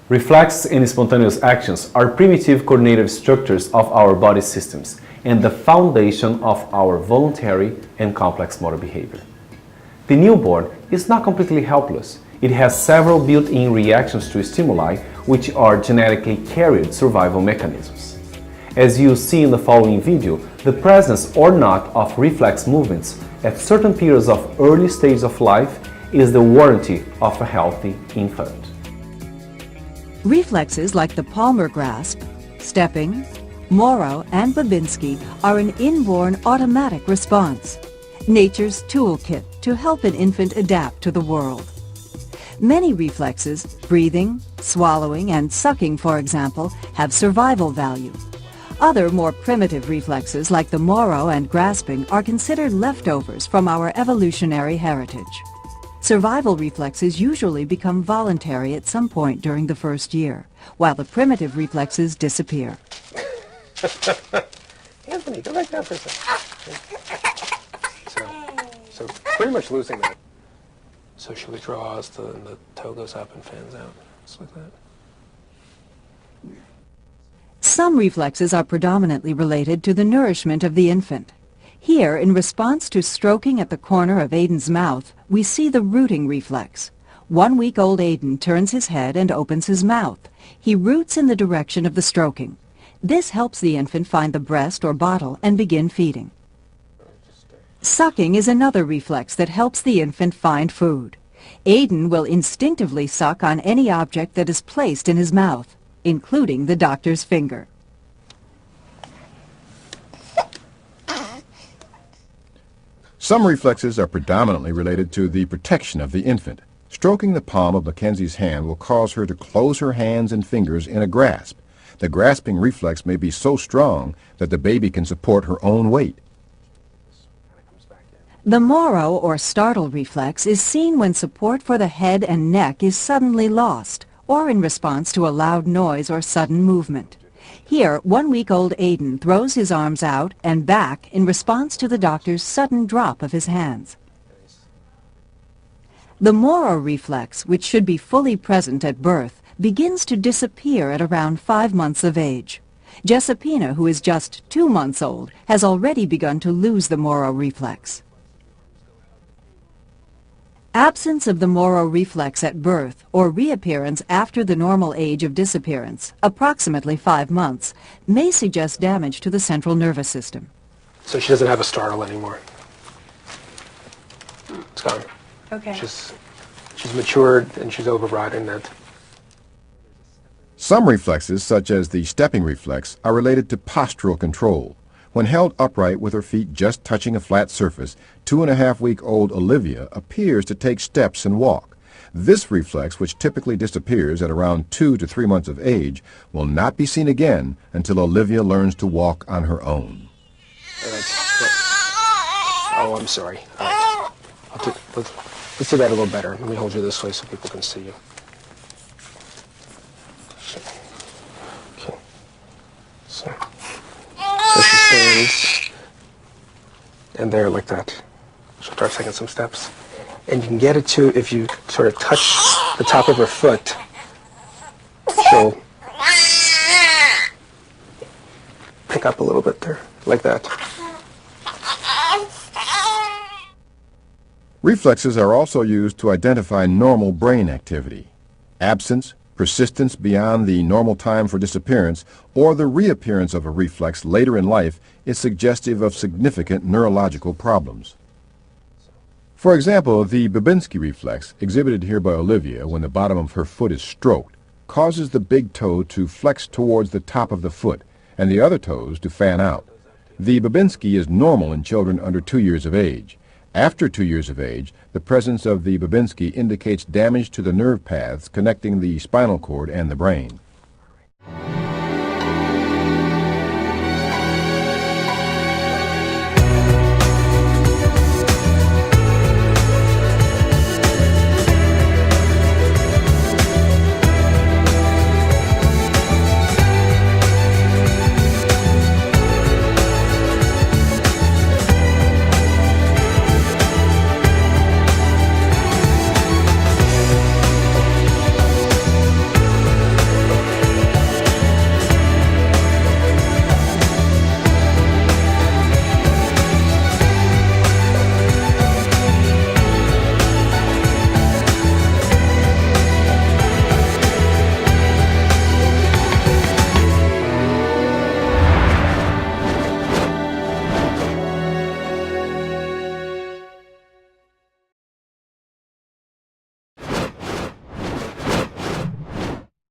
Reflex and spontaneous actions are primitive coordinative structures of our body systems and the foundation of our voluntary and complex motor behavior. The newborn is not completely helpless. It has several built-in reactions to stimuli, which are genetically carried survival mechanisms. As you see in the following video, the presence or not of reflex movements at certain periods of early stages of life is the warranty of a healthy infant. Reflexes like the palmar grasp, stepping, Morrow, and Babinski are an inborn automatic response, nature's toolkit to help an infant adapt to the world. Many reflexes, breathing, swallowing, and sucking, for example, have survival value. Other more primitive reflexes like the Morrow and grasping are considered leftovers from our evolutionary heritage. Survival reflexes usually become voluntary at some point during the first year, while the primitive reflexes disappear. Anthony, go back down for a second. So pretty much losing that. So should we draw as the toe goes up and fans out, just like that? Some reflexes are predominantly related to the nourishment of the infant. Here, in response to stroking at the corner of Aiden's mouth, we see the rooting reflex. 1-week-old Aiden turns his head and opens his mouth. He roots in the direction of the stroking. This helps the infant find the breast or bottle and begin feeding. Sucking is another reflex that helps the infant find food. Aiden will instinctively suck on any object that is placed in his mouth, including the doctor's finger. Some reflexes are predominantly related to the protection of the infant. Stroking the palm of Mackenzie's hand will cause her to close her hands and fingers in a grasp. The grasping reflex may be so strong that the baby can support her own weight. The Morrow or startle reflex is seen when support for the head and neck is suddenly lost, or in response to a loud noise or sudden movement. Here, 1-week-old Aiden throws his arms out and back in response to the doctor's sudden drop of his hands. The Morrow reflex, which should be fully present at birth, begins to disappear at around 5 months of age. Jessipina, who is just 2 months old, has already begun to lose the Morrow reflex. Absence of the Morrow reflex at birth or reappearance after the normal age of disappearance, approximately 5 months, may suggest damage to the central nervous system. So she doesn't have a startle anymore. It's gone. Okay. She's matured and she's overriding that. Some reflexes, such as the stepping reflex, are related to postural control. When held upright with her feet just touching a flat surface, 2.5-week-old Olivia appears to take steps and walk. This reflex, which typically disappears at around 2 to 3 months of age, will not be seen again until Olivia learns to walk on her own. Oh, I'm sorry. All right. Let's do that a little better. Let me hold you this way so people can see you. Okay. So she stands and there like that. She'll start taking some steps. And you can get it to, if you sort of touch the top of her foot, she'll pick up a little bit there, like that. Reflexes are also used to identify normal brain activity. Absence, persistence beyond the normal time for disappearance, or the reappearance of a reflex later in life is suggestive of significant neurological problems. For example, the Babinski reflex, exhibited here by Olivia when the bottom of her foot is stroked, causes the big toe to flex towards the top of the foot and the other toes to fan out. The Babinski is normal in children under 2 years of age. After 2 years of age, the presence of the Babinski indicates damage to the nerve paths connecting the spinal cord and the brain.